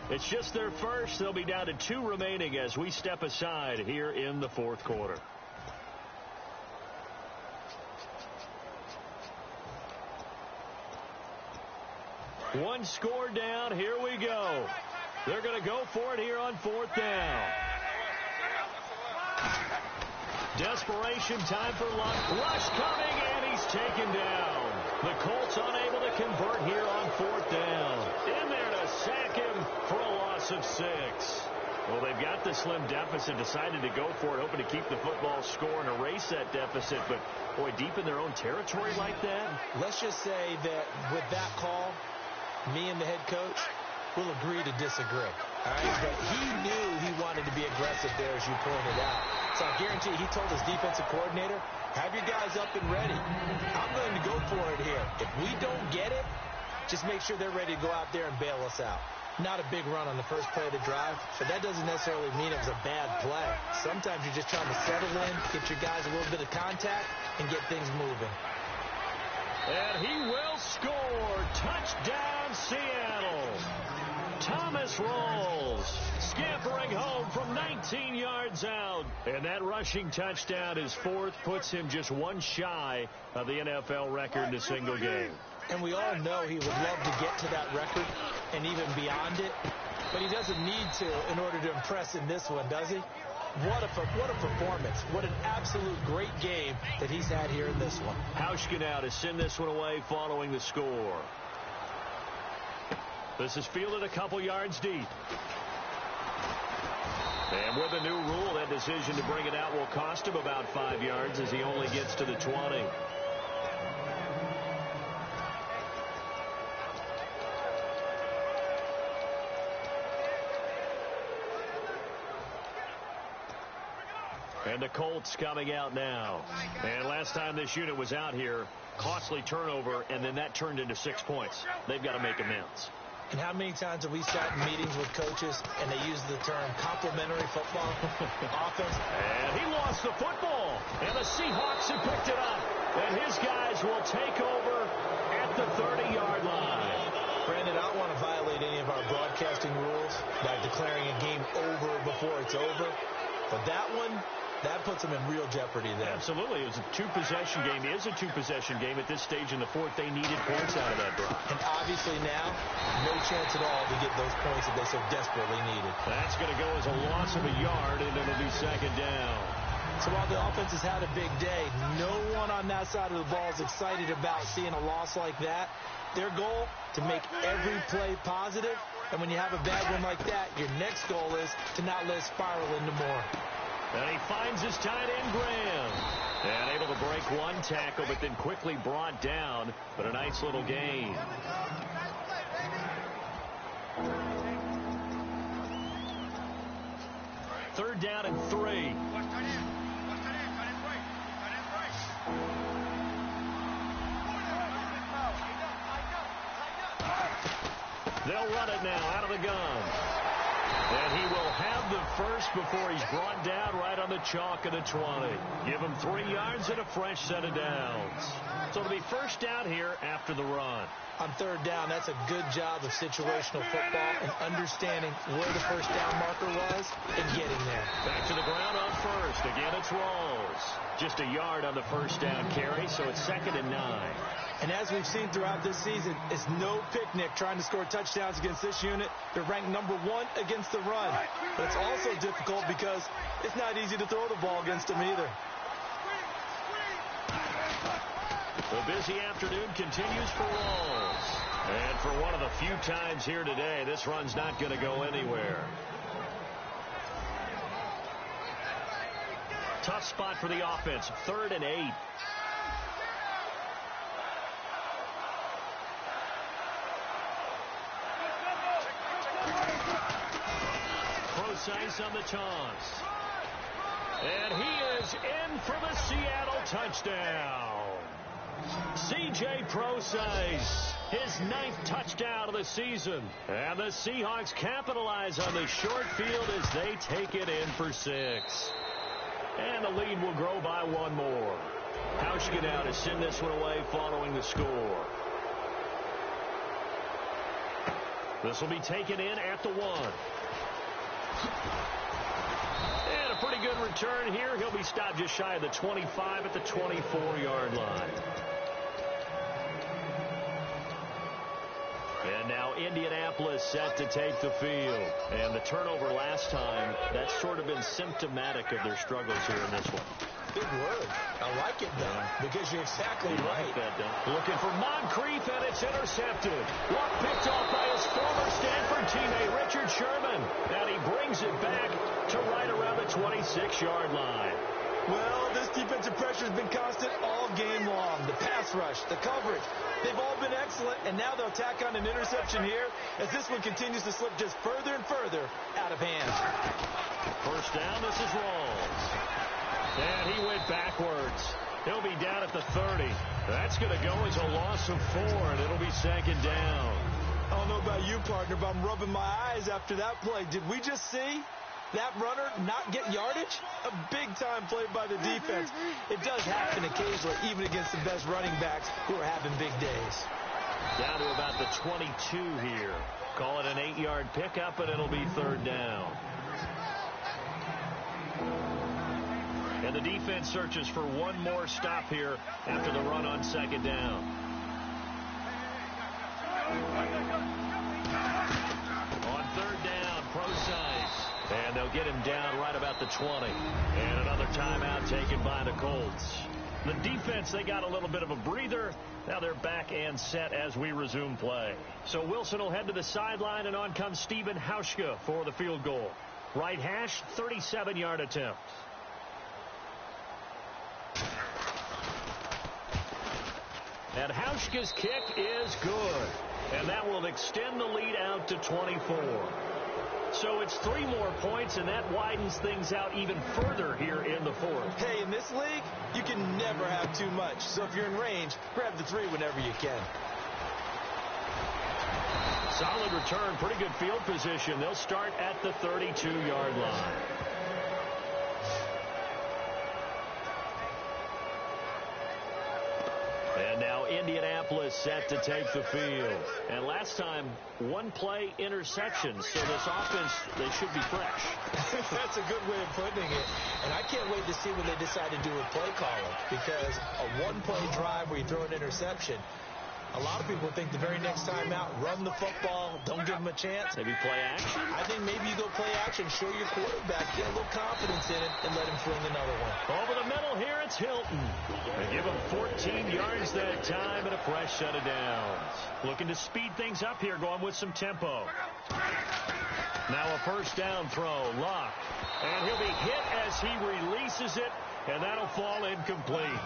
It's just their first. They'll be down to 2 remaining as we step aside here in the fourth quarter. One score down. Here we go. They're going to go for it here on 4th down. Desperation time for Luck. Rush coming, and he's taken down. The Colts unable to convert here on 4th down. In there to sack him for a loss of 6. Well, they've got the slim deficit, decided to go for it, hoping to keep the football score and erase that deficit. But, boy, deep in their own territory like that. Let's just say that with that call, me and the head coach will agree to disagree. All right? But he knew he wanted to be aggressive there, as you pointed out. So I guarantee he told his defensive coordinator, have your guys up and ready. I'm going to go for it here. If we don't get it, just make sure they're ready to go out there and bail us out. Not a big run on the first play of the drive, but that doesn't necessarily mean it was a bad play. Sometimes you're just trying to settle in, get your guys a little bit of contact, and get things moving. And he will score. Touchdown, Seattle. Thomas rolls, scampering home from 19 yards out. And that rushing touchdown, his 4th, puts him just one shy of the NFL record in a single game. And we all know he would love to get to that record and even beyond it. But he doesn't need to in order to impress in this one, does he? What a performance. What an absolute great game that he's had here in this one. Hauschka now to send this one away following the score. This is fielded a couple yards deep. And with a new rule, that decision to bring it out will cost him about 5 yards as he only gets to the 20. And the Colts coming out now. And last time this unit was out here, costly turnover, and then that turned into 6 points. They've got to make amends. And how many times have we sat in meetings with coaches and they use the term complementary football offense? And he lost the football. And the Seahawks have picked it up. And his guys will take over at the 30-yard line. Brandon, I don't want to violate any of our broadcasting rules by declaring a game over before it's over. But that one, that puts them in real jeopardy there. Absolutely. It was a 2-possession game. It is a 2-possession game. At this stage in the 4th, they needed points out of that drive. And obviously now, no chance at all to get those points that they so desperately needed. That's going to go as a loss of a yard, and it'll be 2nd down. So while the offense has had a big day, no one on that side of the ball is excited about seeing a loss like that. Their goal, to make every play positive. And when you have a bad one like that, your next goal is to not let it spiral into more. And he finds his tight end, Graham. And able to break one tackle, but then quickly brought down. But a nice little gain. Third down and 3. They'll run it now out of the gun. And he will have the first before he's brought down right on the chalk of the 20. Give him 3 yards and a fresh set of downs. So it'll be first down here after the run. On third down, that's a good job of situational football and understanding where the first down marker was and getting there. Back to the ground on first. Again, it's Rawls. Just a yard on the first down carry, so it's 2nd and 9. And as we've seen throughout this season, it's no picnic trying to score touchdowns against this unit. They're ranked number 1 against the run. But it's also difficult because it's not easy to throw the ball against them either. The busy afternoon continues for Rawls. And for one of the few times here today, this run's not going to go anywhere. Tough spot for the offense. 3rd and 8. Procise on the toss. And he is in for the Seattle touchdown. C.J. Procise, his 9th touchdown of the season. And the Seahawks capitalize on the short field as they take it in for 6. And the lead will grow by 1 more. Hauschka now to send this one away following the score. This will be taken in at the 1. And a pretty good return here. He'll be stopped just shy of the 25 at the 24-yard line. And now Indianapolis set to take the field. And the turnover last time, that's sort of been symptomatic of their struggles here in this one. Big word. I like it, though, because you're exactly right. Looking for Moncrief, and it's intercepted. Luck picked off by his former Stanford teammate, Richard Sherman. And he brings it back to right around the 26-yard line. Well, this defensive pressure has been constant all game long. The pass rush, the coverage, they've all been excellent, and now they'll tack on an interception here as this one continues to slip just further and further out of hand. First down, this is Rawls. And he went backwards. He'll be down at the 30. That's going to go as a loss of 4, and it'll be 2nd down. I don't know about you, partner, but I'm rubbing my eyes after that play. Did we just see that runner not get yardage? A big-time play by the defense. It does happen occasionally, even against the best running backs who are having big days. Down to about the 22 here. Call it an 8-yard pickup, and it'll be 3rd down. And the defense searches for one more stop here after the run on 2nd down. On 3rd down, Procise. And they'll get him down right about the 20. And another timeout taken by the Colts. The defense, they got a little bit of a breather. Now they're back and set as we resume play. So Wilson will head to the sideline, and on comes Stephen Hauschka for the field goal. Right hash, 37-yard attempt. And Hauschka's kick is good. And that will extend the lead out to 24. So it's 3 more points, and that widens things out even further here in the 4th. Hey, in this league, you can never have too much. So if you're in range, grab the 3 whenever you can. Solid return, pretty good field position. They'll start at the 32-yard line. And now Indianapolis set to take the field. And last time, 1-play interception. So this offense, they should be fresh. That's a good way of putting it. And I can't wait to see what they decide to do with play calling. Because a 1-play drive where you throw an interception, a lot of people think the very next time out, run the football, don't give them a chance. Maybe play action? I think maybe you go play action, show your quarterback, get a little confidence in it, and let him fling another one. Over the middle here, it's Hilton. They give him 14 yards that time and a fresh set of downs. Looking to speed things up here, going with some tempo. Now a first down throw, Luck. And he'll be hit as he releases it, and that'll fall incomplete.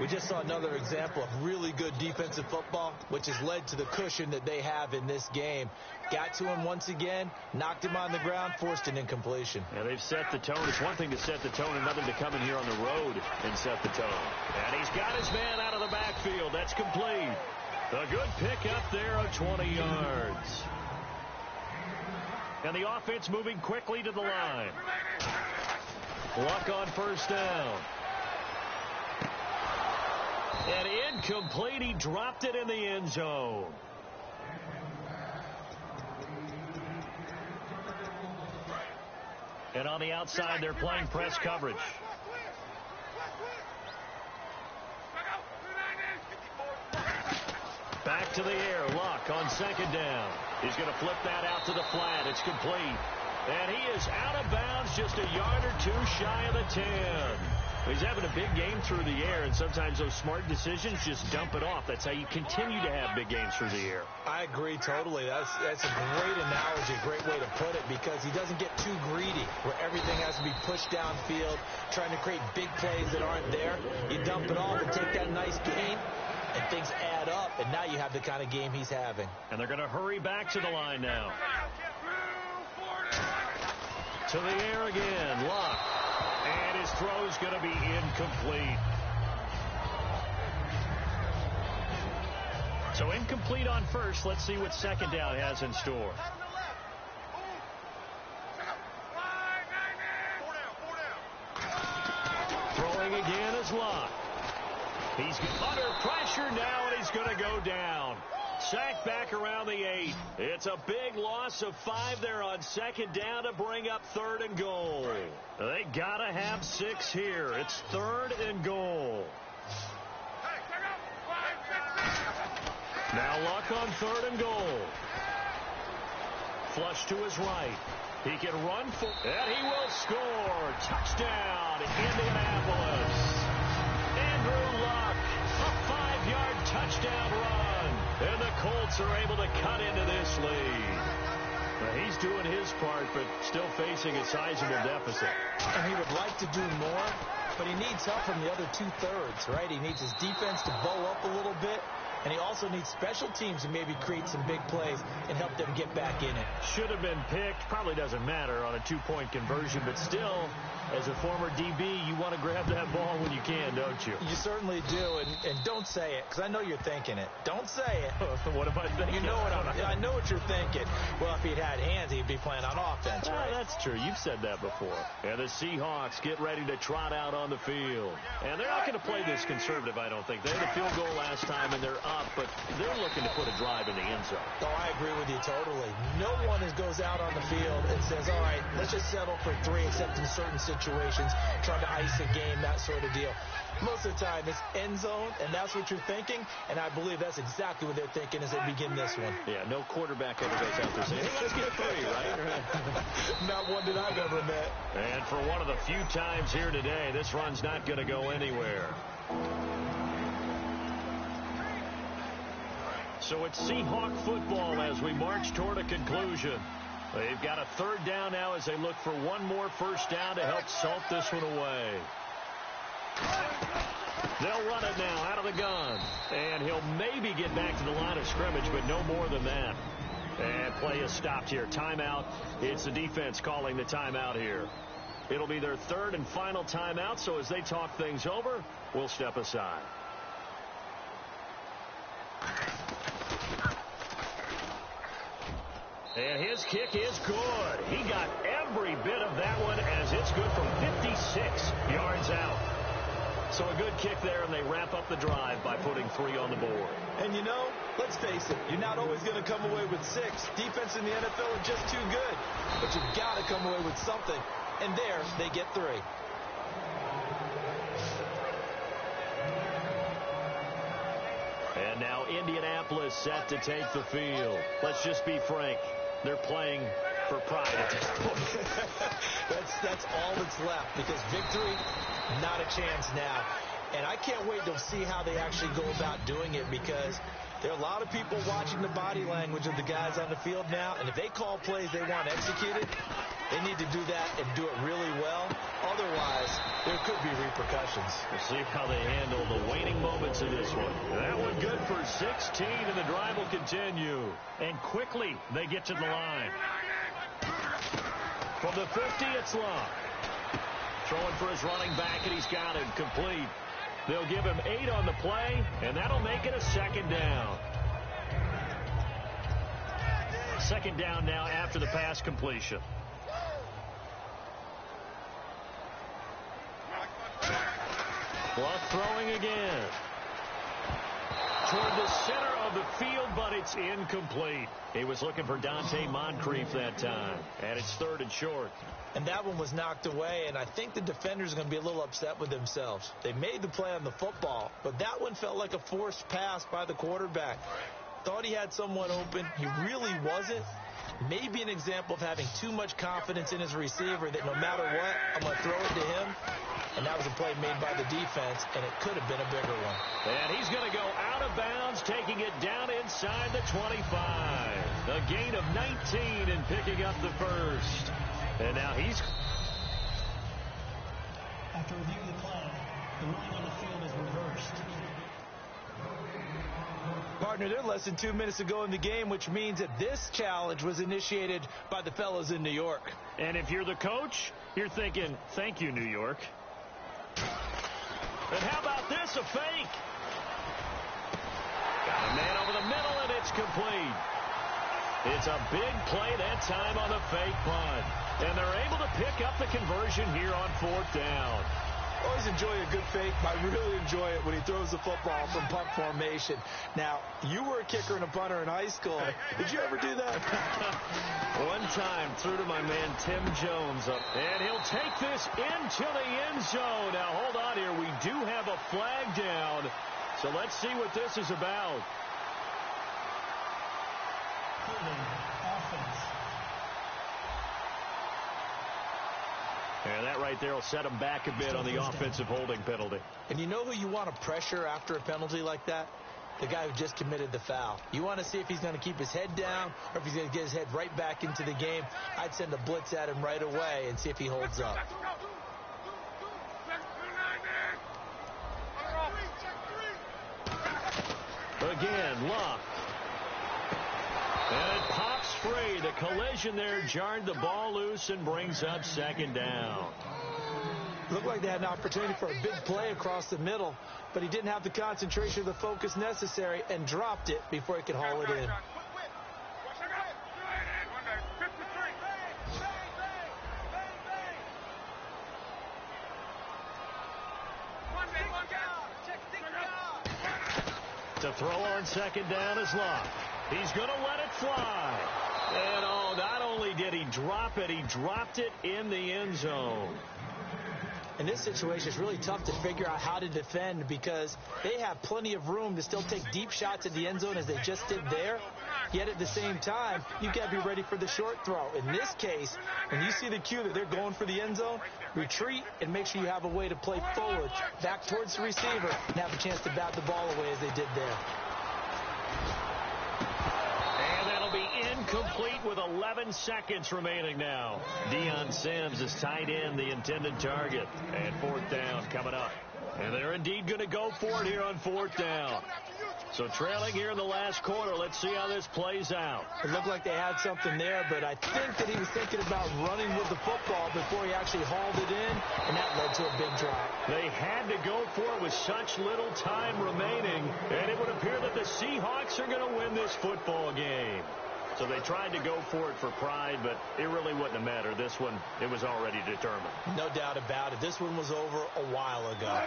We just saw another example of really good defensive football, which has led to the cushion that they have in this game. Got to him once again, knocked him on the ground, forced an incompletion. Yeah, they've set the tone. It's one thing to set the tone, another to come in here on the road and set the tone. And he's got his man out of the backfield. That's complete. A good pick up there of 20 yards. And the offense moving quickly to the line. Luck on first down. And incomplete. He dropped it in the end zone. And on the outside, they're playing press coverage. Back to the air. Luck on second down. He's going to flip that out to the flat. It's complete. And he is out of bounds, just a yard or two shy of the 10. He's having a big game through the air, and sometimes those smart decisions just dump it off. That's how you continue to have big games through the air. I agree totally. That's a great analogy, a great way to put it, because he doesn't get too greedy where everything has to be pushed downfield, trying to create big plays that aren't there. You dump it off and take that nice gain, and things add up, and now you have the kind of game he's having. And they're going to hurry back to the line now. To the air again. Luck. And his throw's going to be incomplete. So incomplete on first. Let's see what second down has in store. Throwing again is Luck. He's under pressure now, and he's going to go down. Sacked back around the 8. It's a big loss of 5 there on second down to bring up 3rd and goal. They got to have 6 here. It's 3rd and goal. Now Luck on 3rd and goal. Flush to his right. He can run for, and he will score. Touchdown, Indianapolis. Andrew Luck, a 5-yard touchdown run. And the Colts are able to cut into this lead. Well, he's doing his part, but still facing a sizable deficit. And he would like to do more, but he needs help from the other 2/3, right? He needs his defense to bow up a little bit, and he also needs special teams to maybe create some big plays and help them get back in it. Should have been picked. Probably doesn't matter on a 2-point conversion, but still, as a former DB, you want to grab that ball when you can, don't you? You certainly do, and don't say it, because I know you're thinking it. Don't say it. What am I thinking? You know what I know what you're thinking. Well, if he'd had hands, he'd be playing on offense, right? That's true. You've said that before. And the Seahawks get ready to trot out on the field. And they're not going to play this conservative, I don't think. They had a field goal last time, and they're up, but they're looking to put a drive in the end zone. Oh, I agree with you totally. No one goes out on the field and says, all right, let's just settle for 3, except in certain situations, trying to ice a game, that sort of deal. Most of the time, it's end zone, and that's what you're thinking, and I believe that's exactly what they're thinking as they begin this one. Yeah, no quarterback ever goes out there saying, hey, let's get 3, right? Not one that I've ever met. And for one of the few times here today, this run's not going to go anywhere. So it's Seahawk football as we march toward a conclusion. They've got a 3rd down now as they look for one more first down to help salt this one away. They'll run it now out of the gun. And he'll maybe get back to the line of scrimmage, but no more than that. And play is stopped here. Timeout. It's the defense calling the timeout here. It'll be their 3rd and final timeout, so as they talk things over, we'll step aside. And his kick is good. He got every bit of that one as it's good from 56 yards out. So a good kick there, and they wrap up the drive by putting 3 on the board. And you know, let's face it, you're not always going to come away with 6. Defense in the NFL are just too good. But you've got to come away with something. And there, they get 3. And now Indianapolis set to take the field. Let's just be frank. They're playing for pride at this point. That's all that's left, because victory, not a chance now. And I can't wait to see how they actually go about doing it, because there are a lot of people watching the body language of the guys on the field now, and if they call plays they want executed, they need to do that and do it really well. Otherwise, there could be repercussions. We'll see how they handle the waning moments in this one. That one good for 16, and the drive will continue. And quickly, they get to the line. From the 50, it's Luck. Throwing for his running back, and he's got it complete. They'll give him 8 on the play, and that'll make it a 2nd down. Second down now after the pass completion. Luck throwing again. Toward the center of the field, but it's incomplete. He was looking for Dante Moncrief that time, and it's 3rd and short. And that one was knocked away, and I think the defenders are going to be a little upset with themselves. They made the play on the football, but that one felt like a forced pass by the quarterback. Thought he had someone open. He really wasn't. Maybe an example of having too much confidence in his receiver that no matter what, I'm going to throw it to him. And that was a play made by the defense, and it could have been a bigger one. And he's going to go out of bounds, taking it down inside the 25. A gain of 19 and picking up the first. And now he's... After reviewing the play, the ruling on the field is reversed. Partner, they're less than 2 minutes to go in the game, which means that this challenge was initiated by the fellas in New York. And if you're the coach, you're thinking, thank you, New York. And how about this, a fake? Got a man over the middle, and it's complete. It's a big play that time on the fake punt. And they're able to pick up the conversion here on 4th down. Always enjoy a good fake, but I really enjoy it when he throws the football from punt formation. Now, you were a kicker and a punter in high school. Did you ever do that? One time, threw to my man Tim Jones. And he'll take this into the end zone. Now, hold on here. We do have a flag down. So let's see what this is about. Offense. And that right there will set him back a bit on the offensive holding penalty. And you know who you want to pressure after a penalty like that? The guy who just committed the foul. You want to see if he's going to keep his head down or if he's going to get his head right back into the game. I'd send a blitz at him right away and see if he holds up. Again, Luck. And it pops free. The collision there jarred the ball loose and brings up 2nd down. Looked like they had an opportunity for a big play across the middle, but he didn't have the concentration or the focus necessary and dropped it before he could haul it in. To throw on 2nd down is Luck. He's going to let it fly. And, oh, not only did he drop it, he dropped it in the end zone. In this situation, it's really tough to figure out how to defend because they have plenty of room to still take deep shots at the end zone as they just did there. Yet at the same time, you got to be ready for the short throw. In this case, when you see the cue that they're going for the end zone, retreat and make sure you have a way to play forward, back towards the receiver, and have a chance to bat the ball away as they did there. And that'll be incomplete with 11 seconds remaining now. Deion Sims is tied in the intended target. And 4th down coming up. And they're indeed going to go for it here on 4th down. So trailing here in the last quarter. Let's see how this plays out. It looked like they had something there, but I think that he was thinking about running with the football before he actually hauled it in, and that led to a big drop. They had to go for it with such little time remaining, and it would appear that the Seahawks are going to win this football game. So they tried to go for it for pride, but it really wouldn't have mattered. This one, it was already determined. No doubt about it. This one was over a while ago.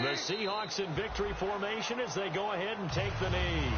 The Seahawks in victory formation as they go ahead and take the knee.